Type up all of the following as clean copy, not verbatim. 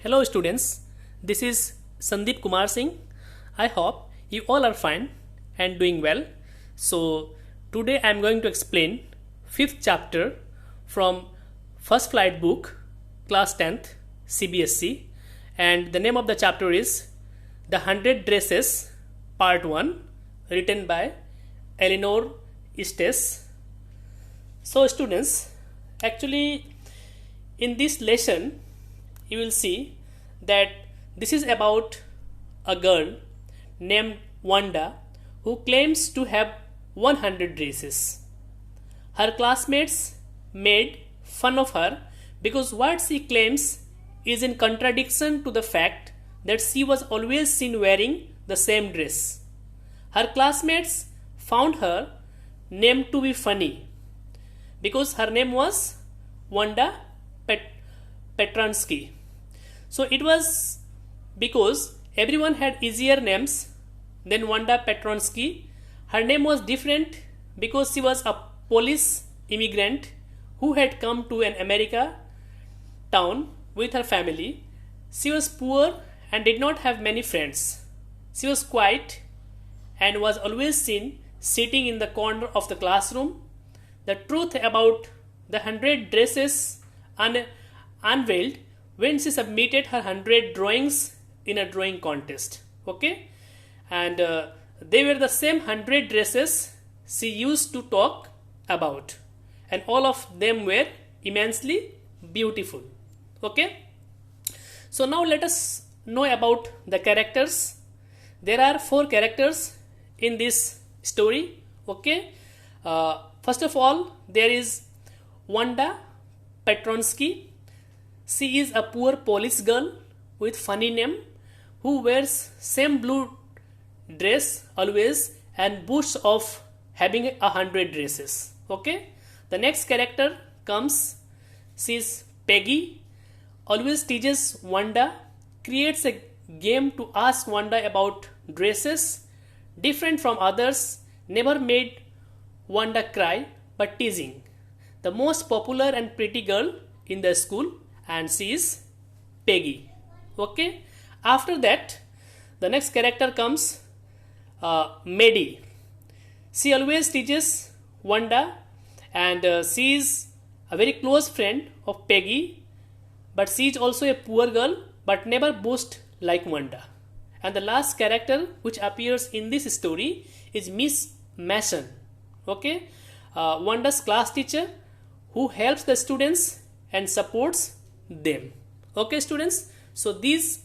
Hello students, this is Sandeep Kumar Singh. I hope you all are fine and doing well. So today I am going to explain 5th chapter from First Flight book, class 10th CBSE, and the name of the chapter is The 100 Dresses Part 1, written by Eleanor Estes. So students, actually in this lesson you will see that this is about a girl named Wanda who claims to have 100 dresses. Her classmates made fun of her because what she claims is in contradiction to the fact that she was always seen wearing the same dress. Her classmates found her name to be funny because her name was Wanda Petronsky. So it was because everyone had easier names than Wanda Petronsky. Her name was different because she was a Polish immigrant who had come to an America town with her family. She was poor and did not have many friends. She was quiet and was always seen sitting in the corner of the classroom. The truth about the 100 dresses unveiled when she submitted her 100 drawings in a drawing contest. Okay, and they were the same 100 dresses she used to talk about, and all of them were immensely beautiful. Okay, so now let us know about the characters. There are 4 characters in this story. Okay, first of all, there is Wanda Petronsky. She is a poor Polish girl with funny name who wears same blue dress always and boasts of having 100 dresses. Okay, the next character comes. She is Peggy, always teases Wanda, creates a game to ask Wanda about dresses, different from others, never made Wanda cry but teasing. The most popular and pretty girl in the school, and she is Peggy. Okay, after that the next character comes Maddie. She always teaches Wanda, and she is a very close friend of Peggy, but she is also a poor girl but never boasts like Wanda. And the last character which appears in this story is Miss Mason. Okay, Wanda's class teacher who helps the students and supports them. Okay students, so these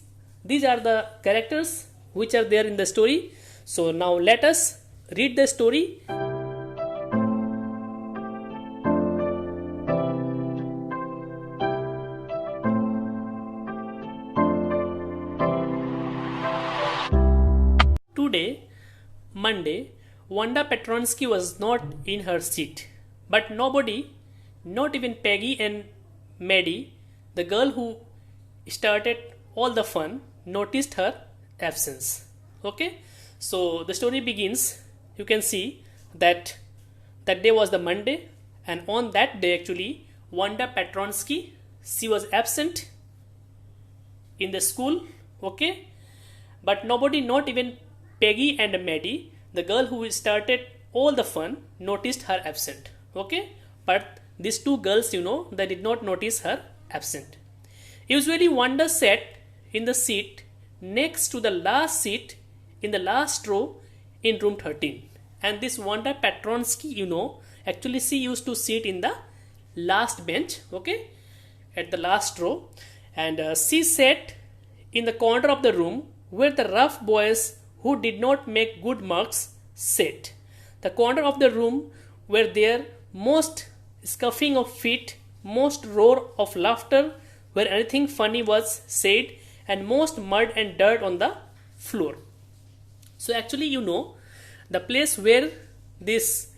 are the characters which are there in the story. So now let us read the story. Today, Monday, Wanda Petronsky was not in her seat, but nobody, not even Peggy and Maddie, the girl who started all the fun, noticed her absence. Okay, so the story begins. You can see that that day was the Monday, and on that day actually Wanda Petronsky, she was absent in the school. Okay, but nobody, not even Peggy and Maddie, the girl who started all the fun, noticed her absent. Okay, but these 2 girls, they did not notice her absent. Usually Wanda sat in the seat next to the last seat in the last row in room 13. And this Wanda Petronsky, actually she used to sit in the last bench, okay, at the last row. And she sat in the corner of the room where the rough boys who did not make good marks sat. The corner of the room where there most scuffing of feet, most roar of laughter where anything funny was said, and most mud and dirt on the floor. So actually the place where this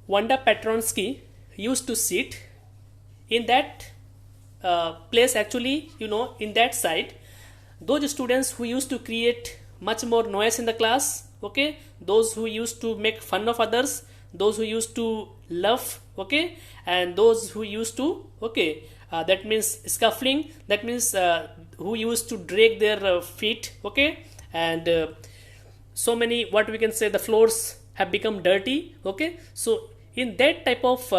Wanda Petronsky used to sit, in that place actually, in that side, those students who used to create much more noise in the class, okay, those who used to make fun of others, those who used to laugh, okay, and those who used to, okay, that means scuffling, that means who used to drag their feet, okay, and so many, what we can say, the floors have become dirty, okay. So in that type of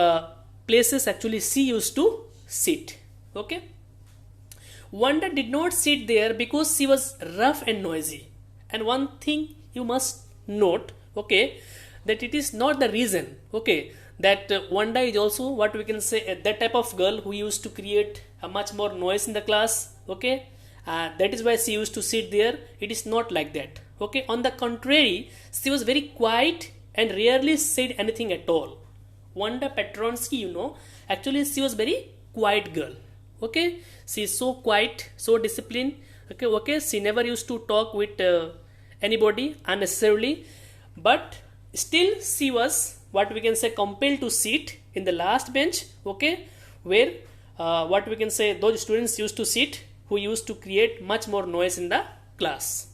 places actually she used to sit, okay. Wanda did not sit there because she was rough and noisy. And one thing you must note, okay, that it is not the reason, okay, that Wanda is also, what we can say, that type of girl who used to create a much more noise in the class, okay. That is why she used to sit there. It is not like that, okay. On the contrary, she was very quiet and rarely said anything at all. Wanda Petronsky, actually she was very quiet girl, okay. She is so quiet, so disciplined, okay. She never used to talk with anybody unnecessarily, but still she was, what we can say, compelled to sit in the last bench, okay, where what we can say, those students used to sit who used to create much more noise in the class.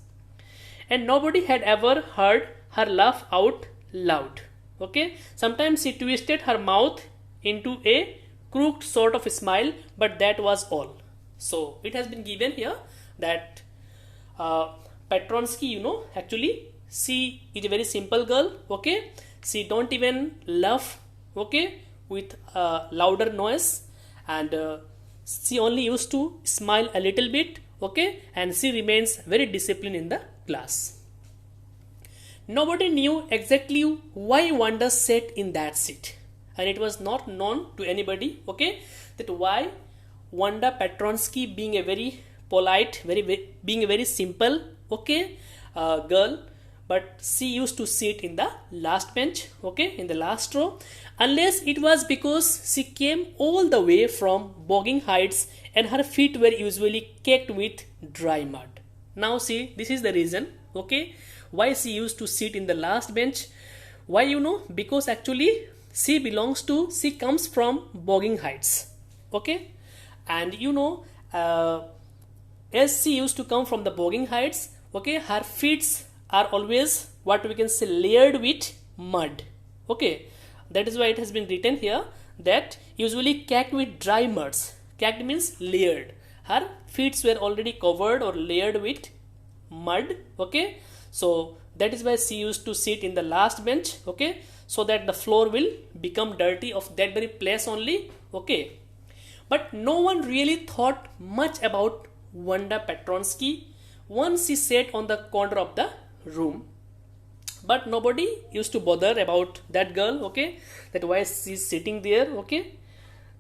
And nobody had ever heard her laugh out loud, okay. Sometimes she twisted her mouth into a crooked sort of smile, but that was all. So it has been given here that Petronsky, actually she is a very simple girl, okay. She don't even laugh, okay, with louder noise, and she only used to smile a little bit, okay, and she remains very disciplined in the class. Nobody knew exactly why Wanda sat in that seat, and it was not known to anybody, okay, that why Wanda Petronsky, being a very polite, being a very simple, okay, girl, but she used to sit in the last bench, okay, in the last row, unless it was because she came all the way from Bogging Heights and her feet were usually caked with dry mud. Now see, this is the reason, okay, why she used to sit in the last bench. Why, because actually she comes from Bogging Heights, okay, and as she used to come from the Bogging Heights, okay, her feet are always, what we can say, layered with mud, okay. That is why it has been written here that usually caked with dry muds. Caked means layered. Her feet were already covered or layered with mud, okay. So that is why she used to sit in the last bench, okay, so that the floor will become dirty of that very place only, okay. But no one really thought much about Wanda Petronsky once she sat on the corner of the room. But nobody used to bother about that girl, okay, that why she's sitting there, okay.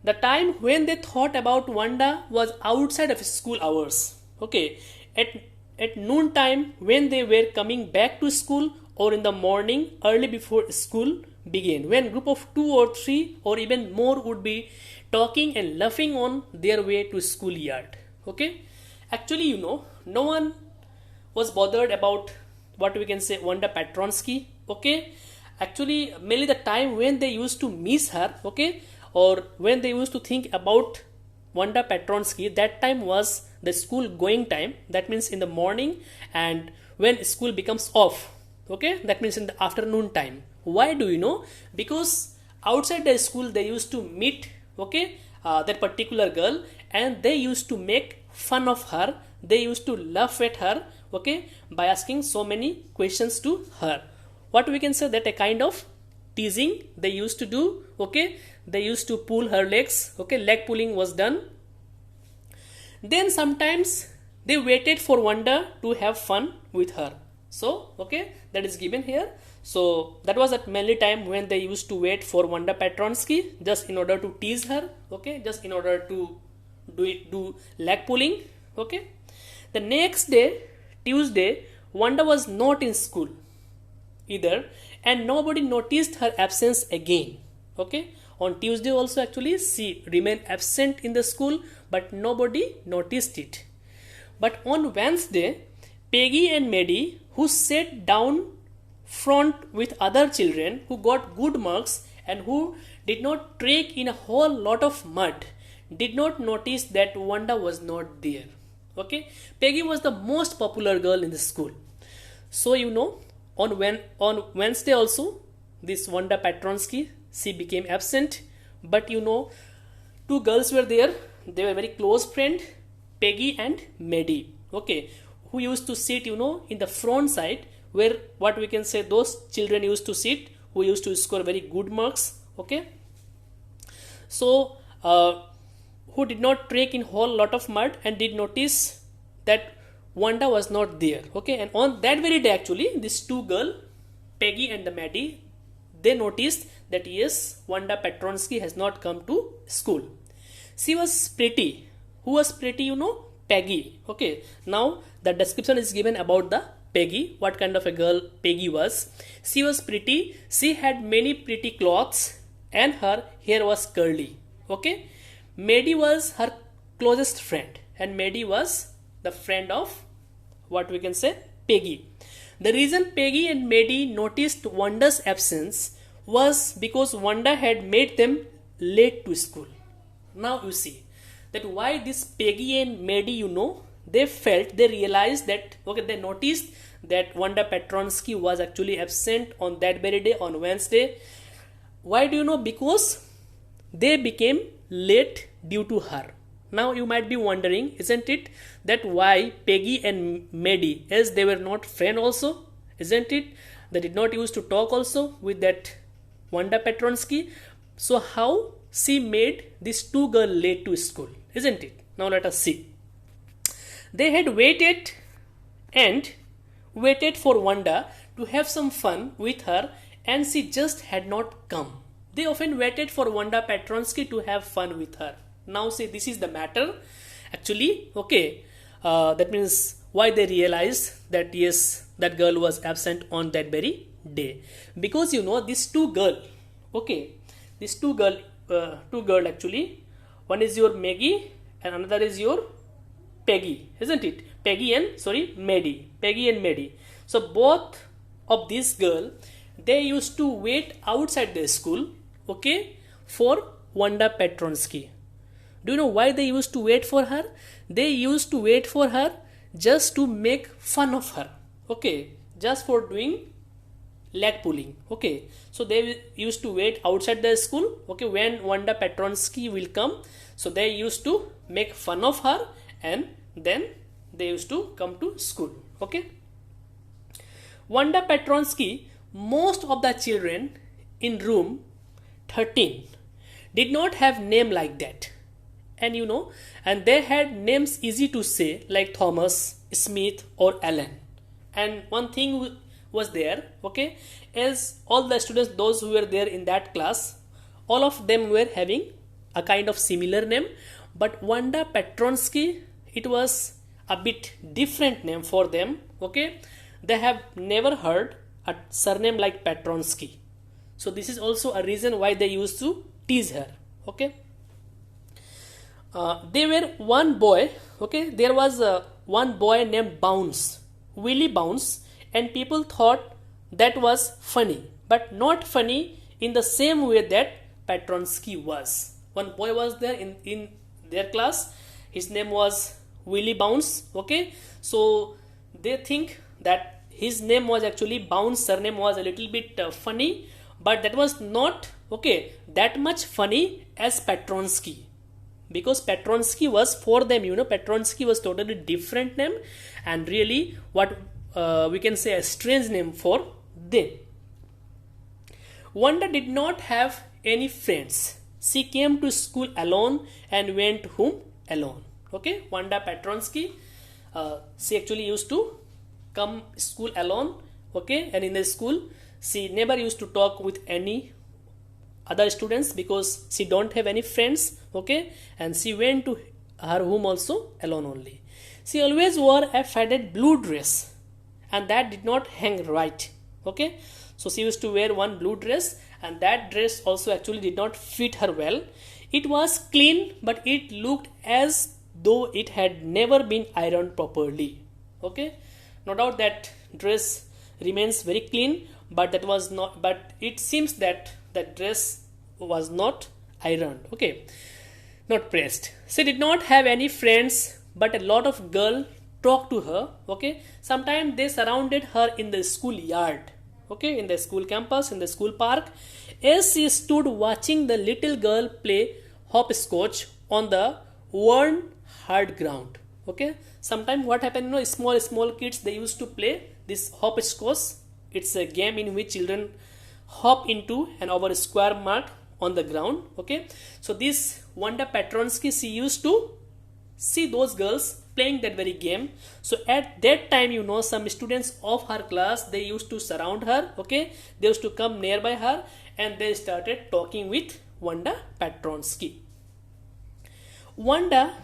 The time when they thought about Wanda was outside of school hours, okay, at noon time when they were coming back to school, or in the morning early before school began, when group of 2 or 3 or even more would be talking and laughing on their way to schoolyard, okay. Actually, no one was bothered about, what we can say, Wanda Petronsky, okay. Actually, mainly the time when they used to miss her, okay, or when they used to think about Wanda Petronsky, that time was the school going time. That means in the morning, and when school becomes off, okay, that means in the afternoon time. Why do you know? Because outside the school they used to meet, okay, that particular girl, and they used to make fun of her. They used to laugh at her, okay, by asking so many questions to her. What we can say, that a kind of teasing they used to do, okay. They used to pull her legs, okay, leg pulling was done. Then sometimes they waited for Wanda to have fun with her. So, okay, that is given here. So that was at mainly time when they used to wait for Wanda Petronsky, just in order to tease her, okay, just in order to do leg pulling, okay. The next day, Tuesday, Wanda was not in school either, and nobody noticed her absence again, okay. On Tuesday also, actually she remained absent in the school, but nobody noticed it. But on Wednesday, Peggy and Maddie, who sat down front with other children who got good marks and who did not trek in a whole lot of mud, did not notice that Wanda was not there, okay. Peggy was the most popular girl in the school. So on Wednesday also, this Wanda Petronsky, she became absent. But two girls were there. They were very close friends. Peggy and Maddie, okay, who used to sit, in the front side, where what we can say those children used to sit who used to score very good marks, okay. So who did not trek in whole lot of mud and did notice that Wanda was not there, okay. And on that very day, actually, these two girls, Peggy and the Maddie, they noticed that yes, Wanda Petronsky has not come to school. She was pretty. Who was pretty? Peggy. Okay. Now the description is given about the Peggy. What kind of a girl Peggy was? She was pretty. She had many pretty clothes and her hair was curly. Okay. Maddie was her closest friend, and Maddie was the friend of what we can say Peggy. The reason Peggy and Maddie noticed Wanda's absence was because Wanda had made them late to school. Now you see that why this Peggy and Maddie, they realized that, okay, they noticed that Wanda Petronsky was actually absent on that very day, on Wednesday. Why do you know? Because they became late due to her. Now you might be wondering, isn't it, that why Peggy and Maddie, as they were not friends also, isn't it? They did not used to talk also with that Wanda Petronsky. So how she made these two girls late to school, isn't it? Now let us see. They had waited for Wanda to have some fun with her, and she just had not come. They often waited for Wanda Petronsky to have fun with her. Now see, this is the matter. Actually, okay, that means why they realized that yes, that girl was absent on that very day. Because these two girl, okay, these two girl actually, one is your Maggie and another is your Peggy, isn't it? Peggy and Maddie. So both of these girl, they used to wait outside the school, okay, for Wanda Petronsky. Do you know why they used to wait for her? They used to wait for her just to make fun of her, okay, just for doing leg pulling, okay. So they used to wait outside the school, okay, when Wanda Petronsky will come. So they used to make fun of her and then they used to come to school, okay. Wanda Petronsky, most of the children in room 13 did not have name like that. And they had names easy to say, like Thomas, Smith or Alan. And one thing was there, okay, as all the students, those who were there in that class, all of them were having a kind of similar name. But Wanda Petronsky, it was a bit different name for them, okay. They have never heard a surname like Petronsky. So this is also a reason why they used to tease her, okay. There were one boy, okay, there was one boy named Bounce, Willie Bounce, and people thought that was funny, but not funny in the same way that Petronsky was. One boy was there in their class, his name was Willie Bounce, okay. So they think that his name was actually Bounce, surname was a little bit funny, but that was not, okay, that much funny as Petronsky. Because Petronsky was, for them, Petronsky was totally different name and really what we can say a strange name for them. Wanda did not have any friends. She came to school alone and went home alone. Okay, Wanda Petronsky, she actually used to come school alone. Okay, and in the school she never used to talk with any other students because she don't have any friends, okay, and she went to her home also alone only. She always wore a faded blue dress and that did not hang right, okay. So she used to wear one blue dress and that dress also actually did not fit her well. It was clean but it looked as though it had never been ironed properly, okay. No doubt that dress remains very clean, but that was not, but it seems that that dress was not ironed, okay, not pressed. She did not have any friends, but a lot of girls talked to her, okay. Sometimes they surrounded her in the school yard, okay, in the school campus, in the school park, as she stood watching the little girl play hopscotch on the worn hard ground. Okay, sometimes what happened, small kids, they used to play this hopscotch. It's a game in which children hop into and over a square mark on the ground. Okay, so this Wanda Petronsky, she used to see those girls playing that very game. So at that time, some students of her class, they used to surround her. Okay, they used to come nearby her and they started talking with Wanda Petronsky. Wanda,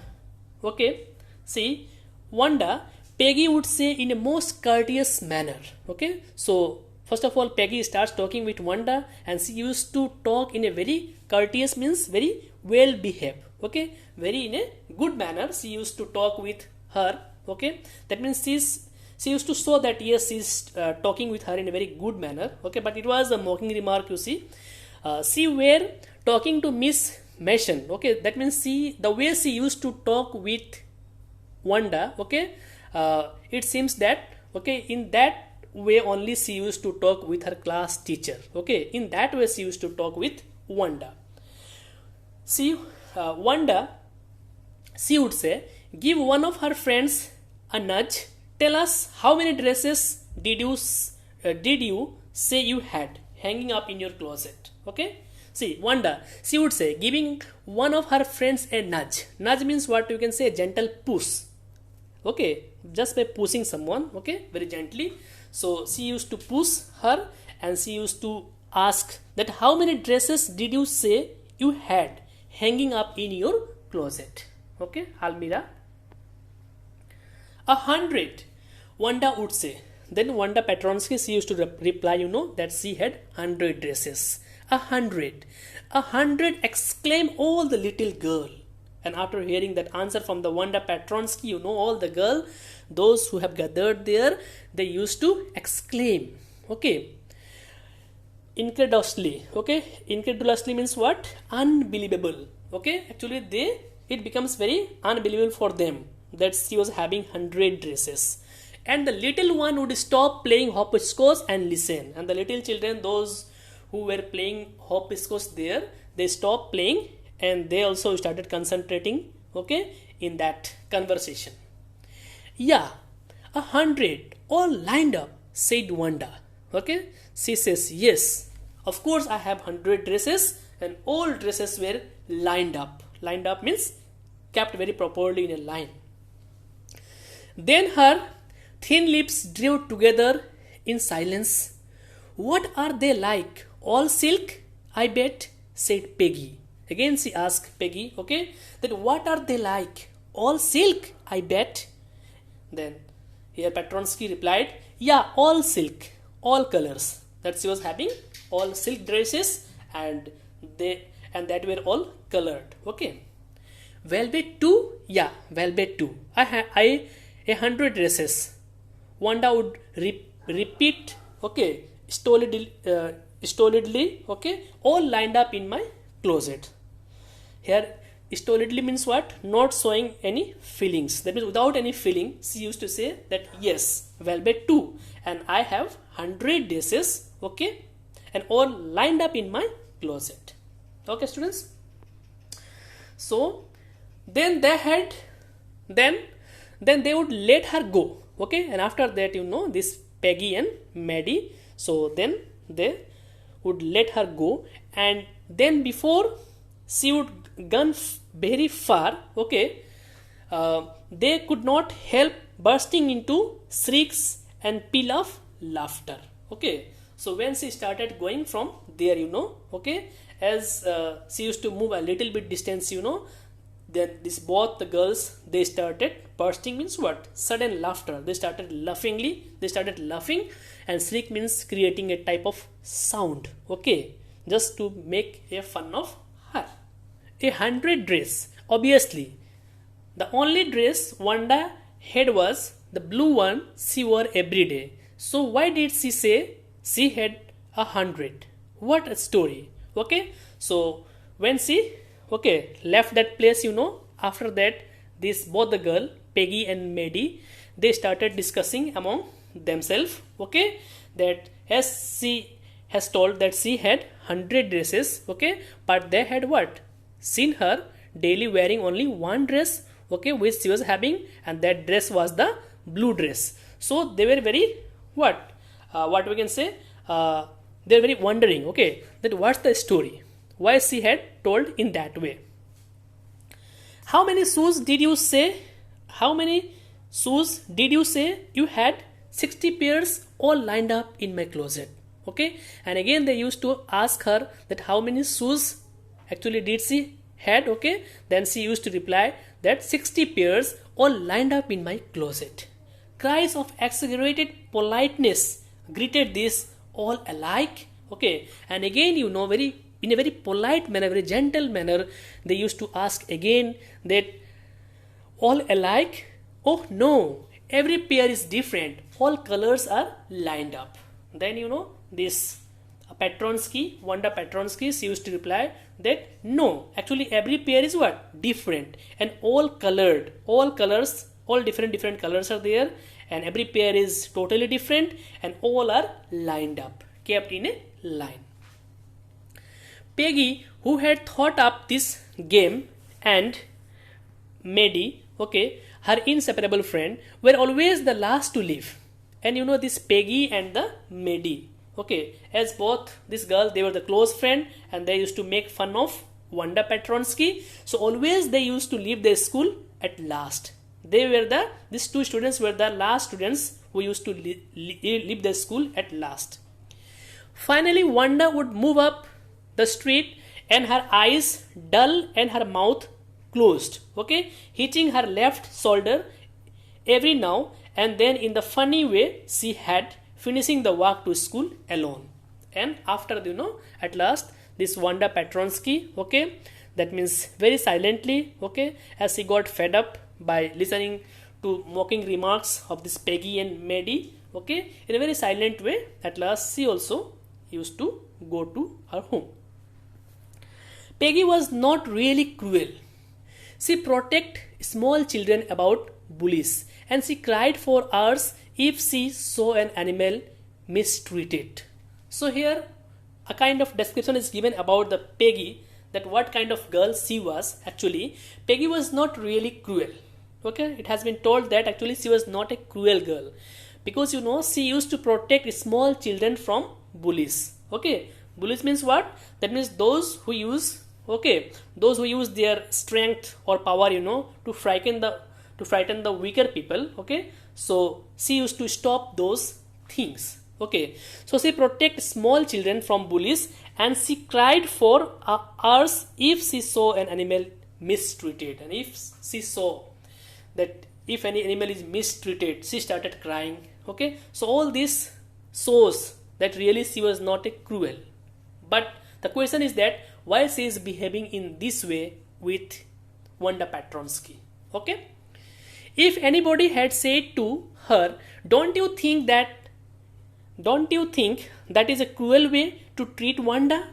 okay, see, Wanda, Peggy would say in a most courteous manner. Okay, so first of all, Peggy starts talking with Wanda and she used to talk in a very courteous, means very well behaved. Okay, very in a good manner she used to talk with her. Okay, that means she used to show that yes, she's talking with her in a very good manner. Okay, but it was a mocking remark, you see. She were talking to Miss Mason. Okay, that means the way she used to talk with Wanda, okay, it seems that, okay, in that way only she used to talk with her class teacher. Okay, in that way she used to talk with Wanda. See, Wanda, she would say, give one of her friends a nudge. Tell us how many dresses did you say you had hanging up in your closet? Okay. See, Wanda, she would say, giving one of her friends a nudge. Nudge means what? You can say a gentle push. Okay, just by pushing someone, okay, very gently. So she used to push her and she used to ask that how many dresses did you say you had hanging up in your closet? Okay, Almira. 100, Wanda would say. Then Wanda Petronsky, she used to reply, that she had 100 dresses. 100, 100, exclaim all the little girl. And after hearing that answer from the Wanda Petronsky, all the girl, those who have gathered there, they used to exclaim. Okay, incredulously. Okay, incredulously means what? Unbelievable. Okay, actually it becomes very unbelievable for them that she was having 100 dresses. And the little one would stop playing hopscotch and listen. And the little children, those who were playing hopscotch there, they stopped playing and they also started concentrating, okay, in that conversation. Yeah, 100 all lined up, said Wanda. Okay, she says, yes, of course I have 100 dresses and all dresses were lined up. Lined up means kept very properly in a line. Then her thin lips drew together in silence. What are they like? All silk, I bet, said Peggy. Again she asked Peggy, okay, that what are they like? All silk, I bet. Then here Petronsky replied, yeah, all silk, all colors. That she was having all silk dresses and that were all colored. Okay. Velvet too? Yeah, velvet too. I 100 dresses. Wanda would repeat, okay, stolidly, okay, all lined up in my closet. Here, stolidly means what? Not showing any feelings. That means without any feeling, she used to say that yes, velvet too, and I have 100 dresses, okay, and all lined up in my closet. Okay, students. So then they would let her go, okay, and after that, this Peggy and Maddie, so then they would let her go, and then before she would gone very far, okay, they could not help bursting into shrieks and peal of laughter. Okay, so when she started going from there, okay, as she used to move a little bit distance, then both the girls, they started bursting means what? Sudden laughter. They started laughing, and shriek means creating a type of sound, okay, just to make a fun of her. 100 dress. Obviously, the only dress Wanda had was the blue one she wore every day. So why did she say she had 100? What a story. Okay, so when she left that place, after that, both the girl Peggy and Maddie, they started discussing among themselves, okay, that as she has told that she had 100 dresses, okay, but they had what? Seen her daily wearing only one dress okay, which she was having, and that dress was the blue dress. So they were very what we can say, they're very wondering, okay, that what's the story, why she had told in that way. How many shoes did you say? How many shoes did you say you had? 60 pairs all lined up in my closet. Okay, and again they used to ask her that how many shoes actually did she had. Okay, then she used to reply that 60 pairs all lined up in my closet. Cries of exaggerated politeness greeted this all alike. Okay, and again very in a very polite manner, very gentle manner, they used to ask again that all alike. Oh no, every pair is different, all colors are lined up. Then this Petronsky, Wanda Petronsky, she used to reply that no, actually every pair is what? Different, and all colored, all colors, all different colors are there, and every pair is totally different, and all are lined up, kept in a line. Peggy, who had thought up this game, and Maddie, okay, her inseparable friend, were always the last to leave. And this Peggy and the Maddie, okay, as both these girls, they were the close friend, and they used to make fun of Wanda Petronsky. So always they used to leave their school at last. These two students were the last students who used to leave their school at last. Finally, Wanda would move up the street, and her eyes dull and her mouth closed, okay, hitting her left shoulder every now and then in the funny way she had, finishing the walk to school alone. And after at last this Wanda Petronsky, okay, that means very silently, okay, as she got fed up by listening to mocking remarks of this Peggy and Maddie, okay, in a very silent way, at last she also used to go to her home. Peggy was not really cruel. She protected small children about bullies, and she cried for hours if she saw an animal mistreated. So here a kind of description is given about the Peggy, that what kind of girl she was. Actually, Peggy was not really cruel. Okay, it has been told that actually she was not a cruel girl, because she used to protect small children from bullies. Okay, bullies means what? That means those who use their strength or power to frighten the weaker people. Okay, so she used to stop those things. Okay, so she protect small children from bullies, and she cried for hours if she saw an animal mistreated. And if she saw that if any animal is mistreated, she started crying. Okay, so all this shows that really she was not a cruel. But the question is that why she is behaving in this way with Wanda Petronsky. Okay, if anybody had said to her, don't you think that is a cruel way to treat Wanda,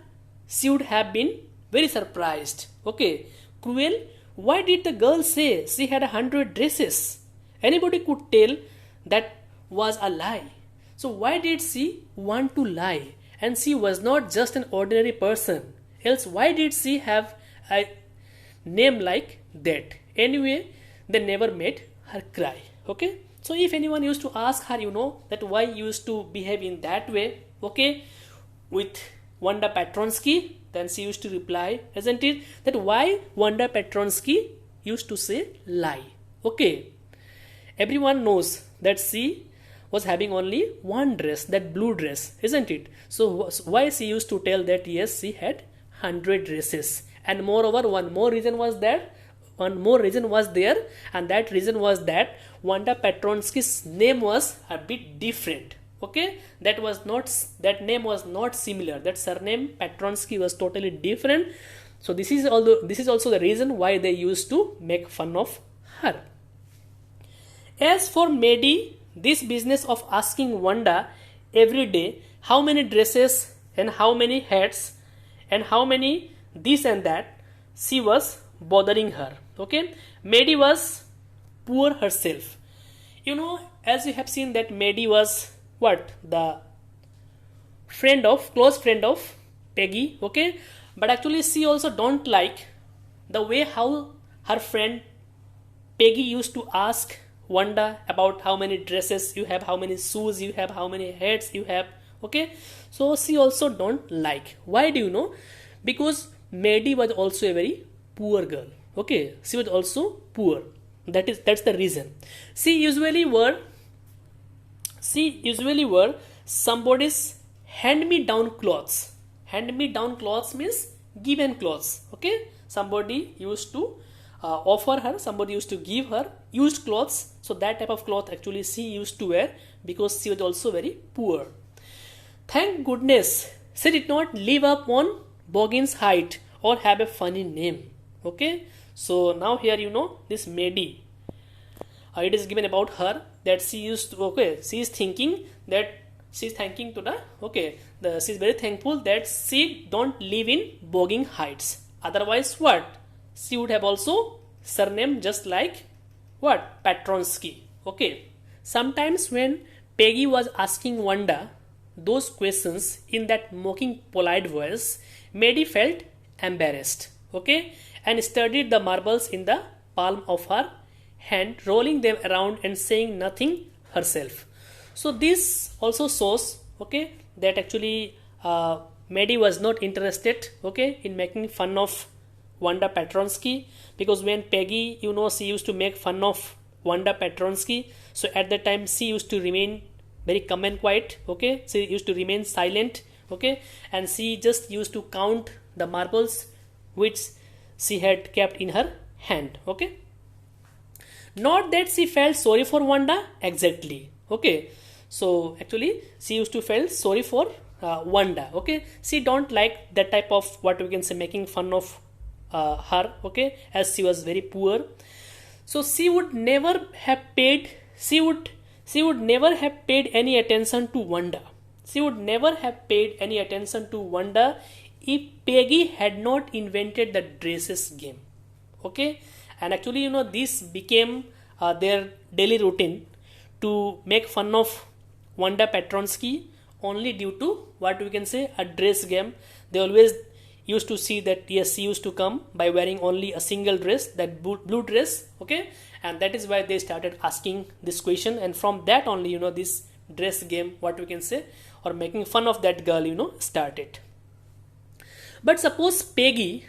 she would have been very surprised. Okay, cruel? Why did the girl say she had 100 dresses? Anybody could tell that was a lie. So why did she want to lie? And she was not just an ordinary person. Else why did she have a name like that? Anyway, they never made her cry. Okay, so if anyone used to ask her that why you used to behave in that way, okay, with Wanda Petronsky, then she used to reply, isn't it, that why Wanda Petronsky used to say lie. Okay, everyone knows that she was having only one dress, that blue dress, isn't it? So why she used to tell that yes, she had 100 dresses? And moreover, one more reason was there, and that reason was that Wanda Petronsky's name was a bit different. Okay, that name was not similar. That surname Petronsky was totally different. So this is also the reason why they used to make fun of her. As for Maddie, this business of asking Wanda every day how many dresses and how many hats and how many this and that, she was bothering her. Okay, Maddie was poor herself. As you have seen that Maddie was the close friend of Peggy. Okay, but actually she also don't like the way how her friend Peggy used to ask Wanda about how many dresses you have, how many shoes you have, how many hats you have. Okay, so she also don't like. Why do you know? Because Maddie was also a very poor girl. Okay, she was also poor. That's the reason. She usually wore somebody's hand-me-down clothes. Hand-me-down clothes means given clothes. Okay, somebody used to offer her, somebody used to give her used clothes. So that type of cloth actually she used to wear because she was also very poor. Thank goodness she did not live up on Boggin's height or have a funny name. Okay, so now here you know this Maddie. It is given about her that she used to, okay, she is thinking that she is thanking to the, okay, she is very thankful that she don't live in Boggin Heights. Otherwise what? She would have also surname just like what? Petronsky. Okay. Sometimes when Peggy was asking Wanda those questions in that mocking polite voice, Maddie felt embarrassed. Okay, and studied the marbles in the palm of her hand, rolling them around and saying nothing herself. So this also shows, okay, that actually Maddie was not interested, okay, in making fun of Wanda Petronsky, because when Peggy, you know, she used to make fun of Wanda Petronsky, so at that time she used to remain very calm and quiet. Okay, she used to remain silent. Okay, and she just used to count the marbles which she had kept in her hand. Okay, not that she felt sorry for Wanda exactly. Okay, so actually she used to feel sorry for Wanda. Okay, she don't like that type of, what we can say, making fun of her. Okay, as she was very poor, so she would never have paid any attention to Wanda. She would never have paid any attention to Wanda if Peggy had not invented the dresses game. Okay, and actually, you know, this became their daily routine to make fun of Wanda Petronsky only due to, what we can say, a dress game. They always used to see that yes, she used to come by wearing only a single dress, that blue dress. Okay, and that is why they started asking this question, and from that only, you know, this dress game, what we can say, or making fun of that girl, you know, started. But suppose Peggy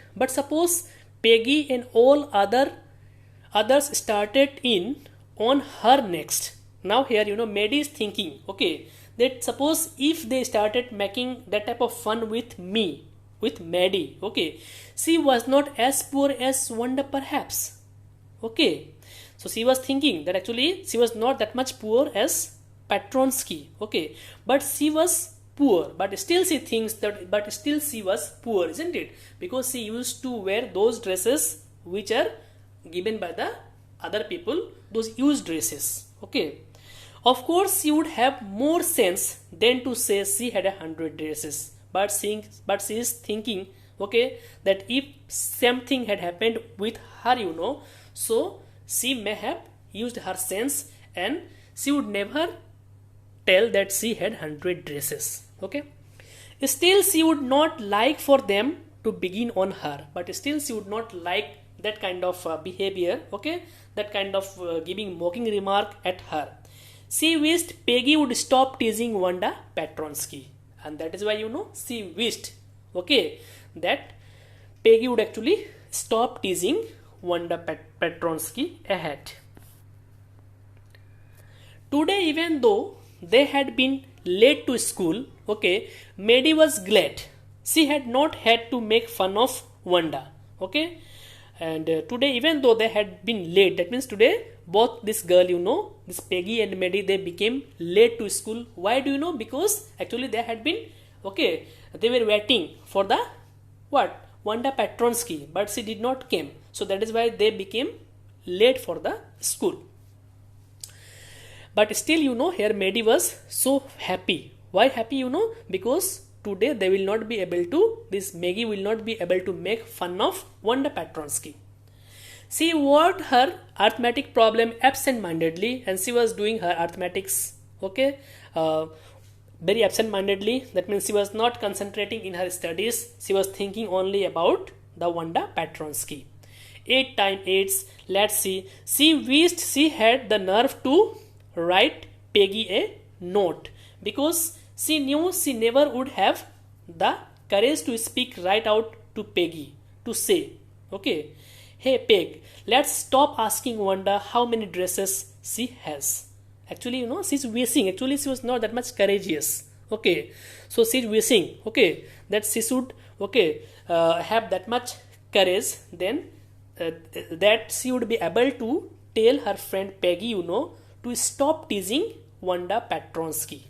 and all others started in on her next. Now here, you know, Maddie is thinking, okay, that suppose if they started making that type of fun with me, with Maddie, okay, she was not as poor as Wanda perhaps. Okay, so she was thinking that actually she was not that much poor as Petronsky. Okay, but she was poor, but still she thinks that, but still she was poor, isn't it? Because she used to wear those dresses which are given by the other people, those used dresses. Okay, of course she would have more sense than to say she had 100 dresses, but she is thinking, okay, that if something had happened with her, you know, so she may have used her sense and she would never tell that she had 100 dresses. Okay, still she would not like for them to begin on her, but still she would not like that kind of behavior. Okay, that kind of giving mocking remark at her. She wished Peggy would stop teasing Wanda Petronsky, and that is why, you know, she wished, okay, that Peggy would actually stop teasing Wanda Petronsky ahead. Today, even though they had been late to school, okay, Maddie was glad she had not had to make fun of Wanda. Okay, and today, even though they had been late, that means today both this girl, you know, this Peggy and Maddie, they became late to school. Why do you know? Because actually they had been, okay, they were waiting for the what? Wanda Petronsky, but she did not came. So that is why they became late for the school. But still, you know, here Maddie was so happy. Why happy, you know? Because today they will not be able to, this Maggie will not be able to make fun of Wanda Petronsky. She worked her arithmetic problem absent-mindedly, and she was doing her arithmetics, okay, very absent-mindedly. That means she was not concentrating in her studies. She was thinking only about the Wanda Petronsky. 8 times 8 let's see. She wished she had the nerve to write Peggy a note because she knew she never would have the courage to speak right out to Peggy to say, okay, hey Peg, let's stop asking Wanda how many dresses she has. Actually, she's wishing. Actually, she was not that much courageous. Okay, so she's wishing, okay, that she should, okay, have that much courage, then that she would be able to tell her friend Peggy, to stop teasing Wanda Petronsky.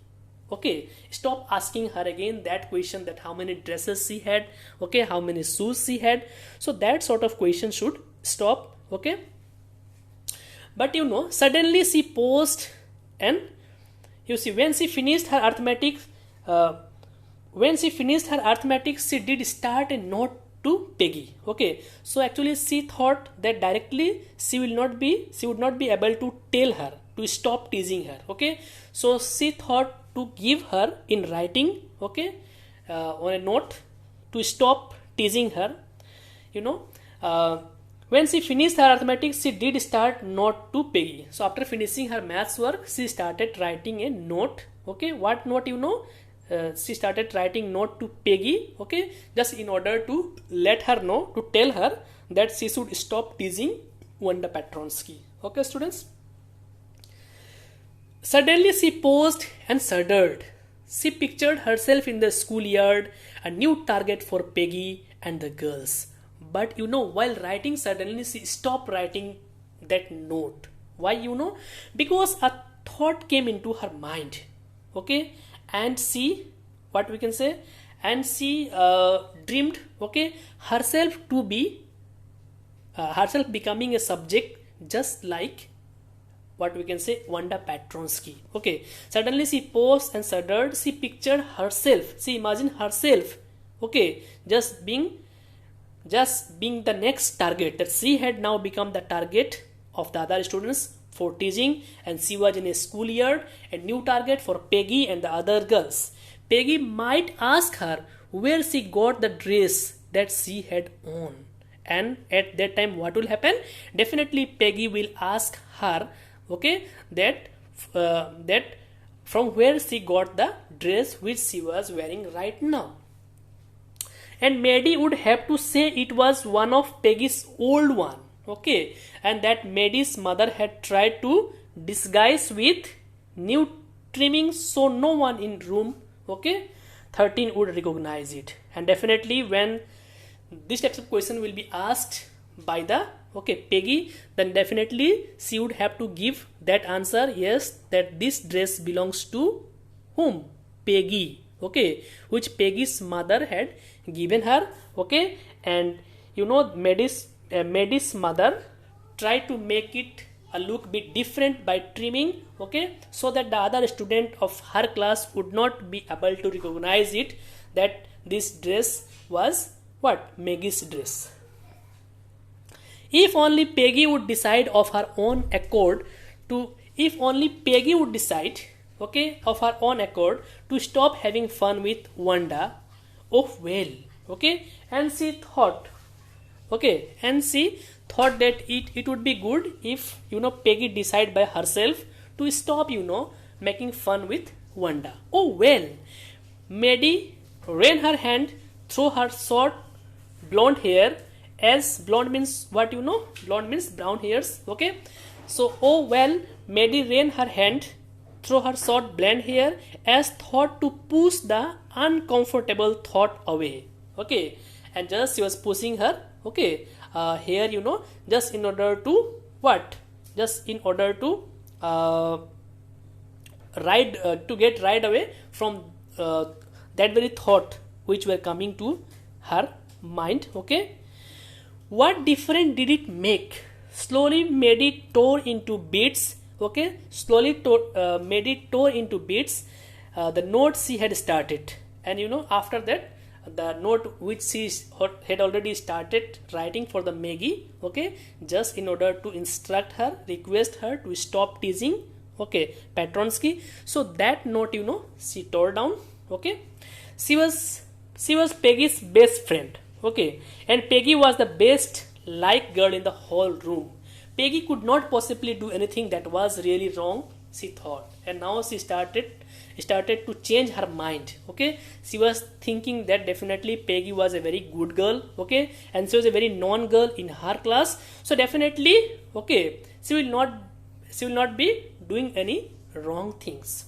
Okay, stop asking her again that question, that how many dresses she had, okay, how many shoes she had. So that sort of question should stop. Okay, but suddenly she paused, and you see, when she finished her arithmetic, she did start a note to Peggy. Okay, so actually she thought that directly she would not be able to tell her to stop teasing her. Okay, so she thought to give her in writing, okay, on a note to stop teasing her. When she finished her arithmetic, she did start note to Peggy. So after finishing her maths work, she started writing a note. Okay, what note? She started writing note to Peggy. Okay, just in order to let her know, to tell her that she should stop teasing Wanda Petronsky. Okay, students. Suddenly she paused and shuddered. She pictured herself in the schoolyard, a new target for Peggy and the girls. But while writing, suddenly she stopped writing that note. Why? Because a thought came into her mind. Okay, and she, what we can say, and she dreamed, okay, herself to be, herself becoming a subject just like, what we can say, Wanda Petronsky. Okay, suddenly she paused and shuddered. She pictured herself, she imagined herself, okay, just being the next target, that she had now become the target of the other students for teasing, and she was in a schoolyard, a new target for Peggy and the other girls. Peggy might ask her where she got the dress that she had on, and at that time what will happen? Definitely Peggy will ask her, okay, that from where she got the dress which she was wearing right now. And Maddie would have to say it was one of Peggy's old one. Okay, and that Maddie's mother had tried to disguise with new trimming, so no one in room, okay, 13 would recognize it. And definitely when this types of question will be asked by the, okay, Peggy, then definitely she would have to give that answer, yes, that this dress belongs to whom? Peggy. Okay, which Peggy's mother had given her. Okay, and Maddie's mother tried to make it a look bit different by trimming, okay, so that the other student of her class would not be able to recognize it, that this dress was what? Maggie's dress. If only Peggy would decide of her own accord to stop having fun with Wanda. Oh well, okay, and she thought that it would be good if Peggy decide by herself to stop making fun with Wanda. Oh well, Maddie ran her hand through her short blonde hair, as blonde means what? Blonde means brown hairs. Okay, so oh well, Maddie ran her hand through her short blonde hair as thought to push the uncomfortable thought away. Okay, and just she was pushing her, okay, hair, just in order to what? Just in order to get right away from that very thought which were coming to her mind. Okay, what difference did it make? Slowly Maddie tore into bits. Okay, Maddie tore into bits the note she had started, and after that the note which she had already started writing for the Maggie, okay, just in order to instruct her, request her to stop teasing, okay, Petronsky. So that note she tore down. Okay, she was Peggy's best friend. Okay, and Peggy was the best liked girl in the whole room. Peggy could not possibly do anything that was really wrong, she thought. And now she started to change her mind. Okay, she was thinking that definitely Peggy was a very good girl. Okay, and she was a very known girl in her class. So definitely, okay, she will not be doing any wrong things.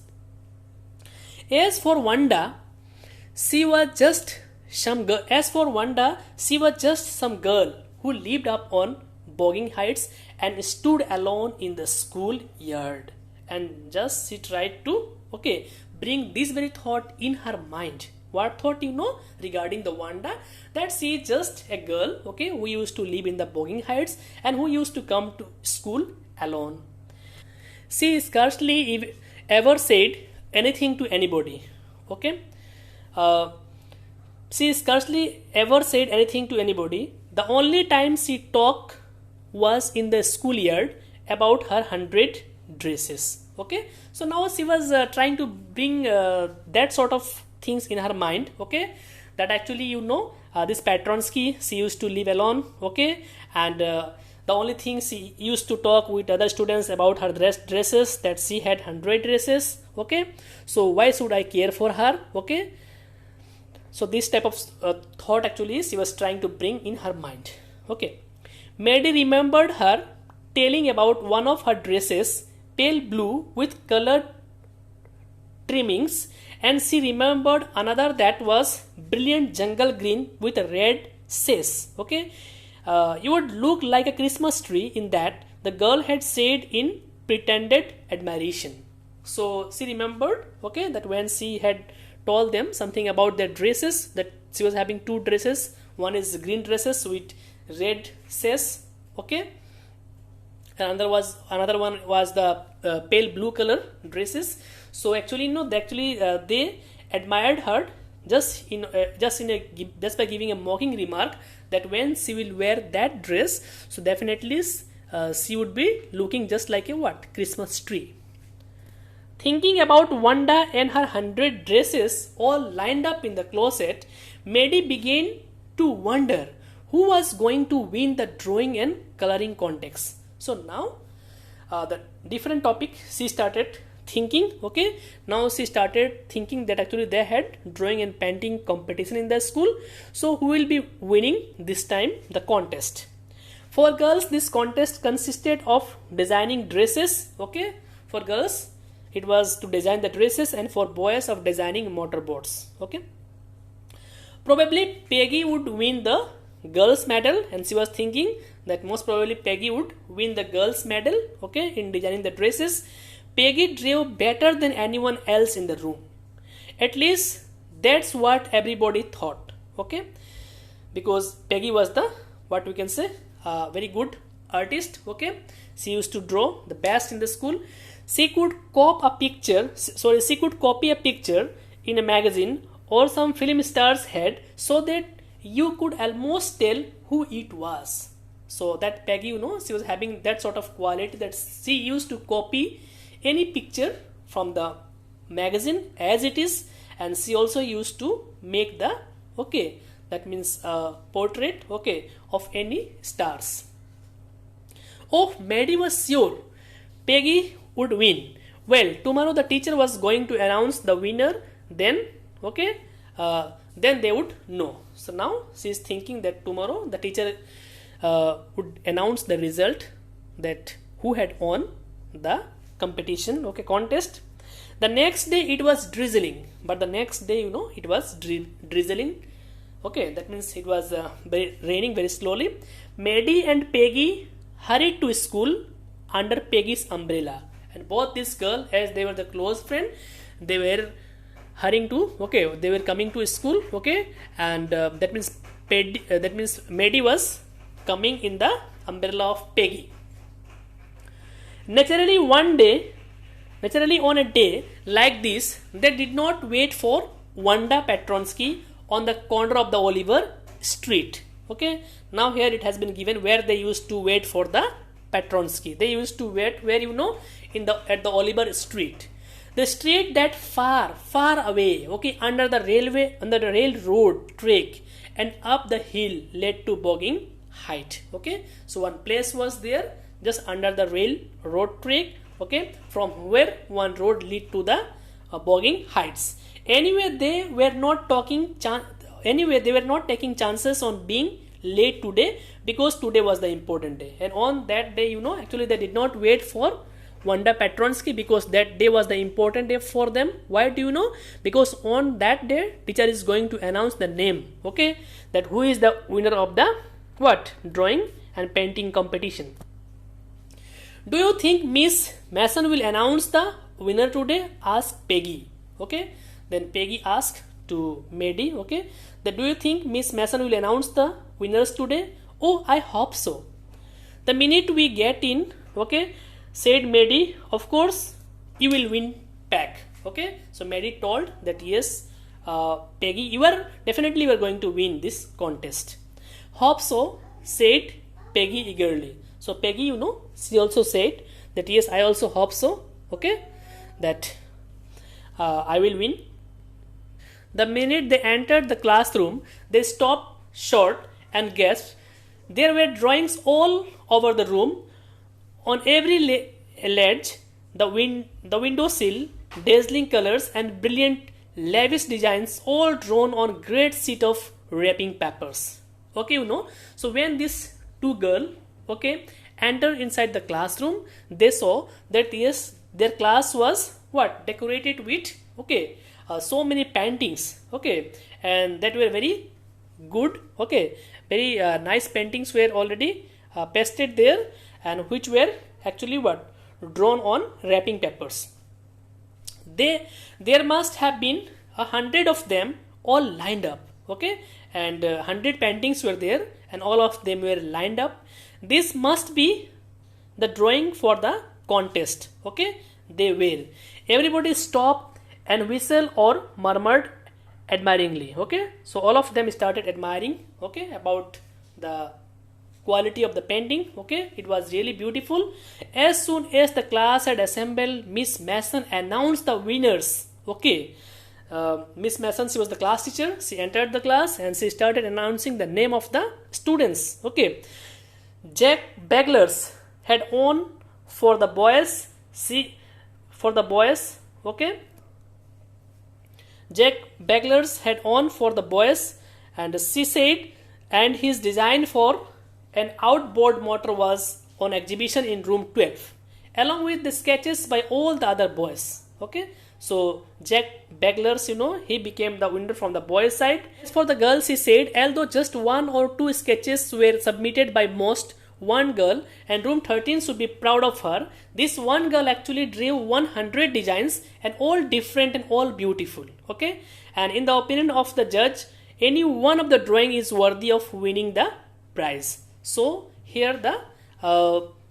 As for Wanda, she was just some girl. As for Wanda, she was just some girl who lived up on Bogging Heights and stood alone in the school yard. And just she tried to, okay, bring this very thought in her mind. What thought, regarding the Wanda? That she is just a girl, okay, who used to live in the Bogging Heights and who used to come to school alone. She scarcely ever said anything to anybody. Okay, she scarcely ever said anything to anybody. The only time she talked was in the schoolyard about her 100 dresses. Okay, so now she was trying to bring that sort of things in her mind. Okay, that actually this Petronsky, she used to live alone. Okay, and the only thing she used to talk with other students about her dresses, that she had 100 dresses. Okay, so why should I care for her? Okay, so this type of thought actually she was trying to bring in her mind. Okay, Maddie remembered her telling about one of her dresses, pale blue with colored trimmings, and she remembered another that was brilliant jungle green with a red sash. Okay, you would look like a Christmas tree in that, the girl had said in pretended admiration. So she remembered, okay, that when she had told them something about their dresses, that she was having two dresses. One is green dresses with red sash, okay, and another one was the pale blue color dresses. So actually, they admired her just by giving a mocking remark that when she will wear that dress, so definitely she would be looking just like a Christmas tree. Thinking about Wanda and her 100 dresses all lined up in the closet, Maddie began to wonder who was going to win the drawing and coloring contest. So now the different topic she started thinking. Okay, now she started thinking that actually they had drawing and painting competition in the school. So who will be winning this time the contest? For girls, this contest consisted of designing dresses. Okay, for girls it was to design the dresses, and for boys of designing motorboats. Okay, probably Peggy would win the girls medal, and she was thinking that most probably Peggy would win the girls medal, okay, in designing the dresses. Peggy drew better than anyone else in the room. At least that's what everybody thought. Okay, because Peggy was the very good artist. Okay, she used to draw the best in the school. She could copy a picture in a magazine or some film star's head so that you could almost tell who it was. So that Peggy, she was having that sort of quality that she used to copy any picture from the magazine as it is, and she also used to make the portrait of any stars. Oh, Maddie was sure Peggy would win. Well, tomorrow the teacher was going to announce the winner, then they would know. So now she is thinking that tomorrow the teacher would announce the result, that who had won the competition, contest. The next day it was drizzling, but the next day it was drizzling. Okay, that means it was raining very slowly. Maddie and Peggy hurried to school under Peggy's umbrella, and both this girl, as they were the close friend, they were hurrying to they were coming to school. And that means Maddie was coming in the umbrella of Peggy. Naturally, on a day like this, they did not wait for Wanda Petronsky on the corner of the Oliver Street. Okay, now here it has been given where they used to wait for the Petronsky. They used to wait where at the Oliver Street, the street that far away, under the railroad track and up the hill led to Bogging Height. Okay, so one place was there just under the road track, okay, from where one road lead to the bogging heights. Anyway, they were not taking chances on being late today, because today was the important day. And on that day, actually they did not wait for Wanda Petronsky, because that day was the important day for them. Why do you know? Because on that day, teacher is going to announce the name, okay, that who is the winner of the what? Drawing and painting competition. Do you think Miss Mason will announce the winner today? Asked Peggy. Okay. Then Peggy asked to Maddie. Okay. Then do you think Miss Mason will announce the winners today? Oh, I hope so. The minute we get in, okay, said Maddie, of course you will win pack. Okay. So Maddie told that yes, Peggy, you are definitely going to win this contest. Hope so, said Peggy eagerly. So Peggy, she also said that yes, I also hope so, okay, that I will win. The minute they entered the classroom, they stopped short and gasped. There were drawings all over the room, on every ledge, the windowsill, dazzling colors and brilliant lavish designs, all drawn on great sheet of wrapping papers. Okay, so when these two girls, okay, enter inside the classroom, they saw that yes, their class was what? Decorated with, okay, so many paintings, okay, and that were very good, okay, very nice paintings were already pasted there, and which were actually what? Drawn on wrapping papers. There must have been 100 of them all lined up, okay, and 100 paintings were there, and all of them were lined up. This must be the drawing for the contest, okay. They were. Everybody stopped and whistled or murmured admiringly, okay. So all of them started admiring, okay, about the quality of the painting, okay. It was really beautiful. As soon as the class had assembled, Miss Mason announced the winners, okay. Miss Mason, she was the class teacher. She entered the class and she started announcing the name of the students, okay. Jack Beglers had won for the boys. Okay. Jack Beglers had won for the boys, and she said, and his design for an outboard motor was on exhibition in room 12, along with the sketches by all the other boys. Okay. So Jack Beglers, he became the winner from the boys' side. As for the girls, he said, although just 1 or 2 sketches were submitted by most, one girl, and room 13 should be proud of her. This one girl actually drew 100 designs, and all different and all beautiful. Okay, and in the opinion of the judge, any one of the drawing is worthy of winning the prize. So here the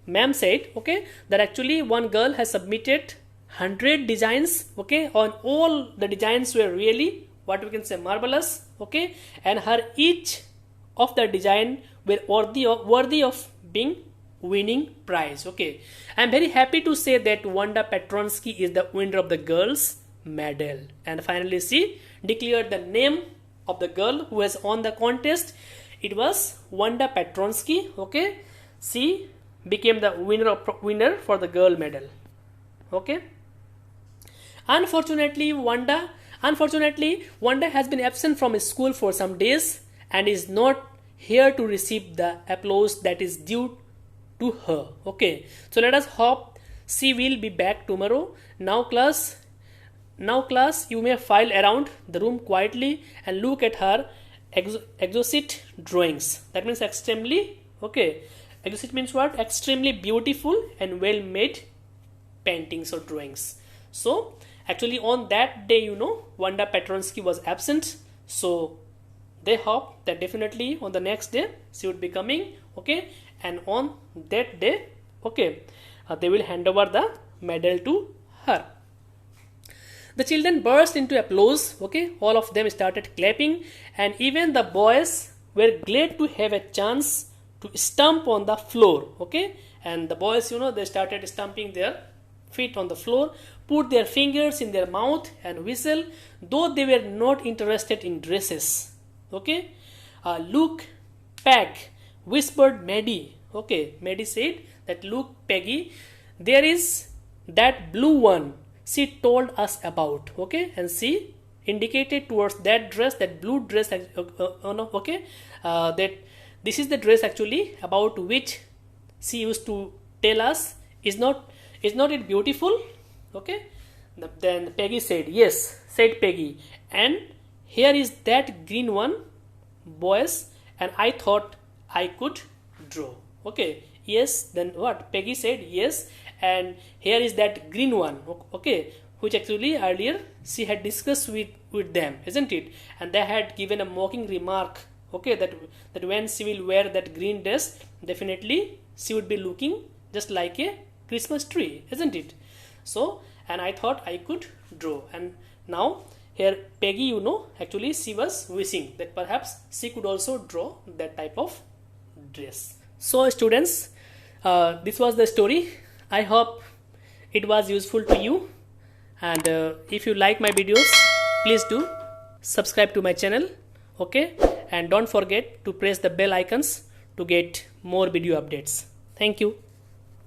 ma'am said, okay, that actually one girl has submitted 100 designs, okay, on all the designs were really what we can say marvelous, okay, and her each of the design were worthy of being winning prize. Okay, I'm very happy to say that Wanda Petronsky is the winner of the girls medal. And finally she declared the name of the girl who has won the contest. It was Wanda Petronsky. Okay, she became the winner for the girl medal. Okay, unfortunately Wanda has been absent from school for some days and is not here to receive the applause that is due to her. Okay, so let us hope she will be back tomorrow. Now class, you may file around the room quietly and look at her exquisite drawings. That means extremely, okay, exquisite means what? Extremely beautiful and well made paintings or drawings. So actually on that day, Wanda Petronsky was absent, so they hope that definitely on the next day she would be coming. Okay, and on that day, okay, they will hand over the medal to her. The children burst into applause. Okay, all of them started clapping, and even the boys were glad to have a chance to stamp on the floor. Okay, and the boys, they started stamping their feet on the floor, put their fingers in their mouth and whistle, though they were not interested in dresses. Okay, look, Peg, whispered Maddie. Okay, Maddie said that look Peggy, there is that blue one she told us about. Okay, and she indicated towards that dress, that blue dress. Okay, that this is the dress actually about which she used to tell us. Is not it beautiful? Okay, then Peggy said yes, said Peggy, and here is that green one, boys, and I thought I could draw. Okay, yes, then what? Peggy said yes, and here is that green one. Okay, which actually earlier she had discussed with them, isn't it? And they had given a mocking remark. Okay, that when she will wear that green dress, definitely she would be looking just like a Christmas tree, isn't it? So, and I thought I could draw, and now here Peggy, actually she was wishing that perhaps she could also draw that type of dress. So students, this was the story. I hope it was useful to you, and if you like my videos, please do subscribe to my channel. Okay, and don't forget to press the bell icons to get more video updates. Thank you.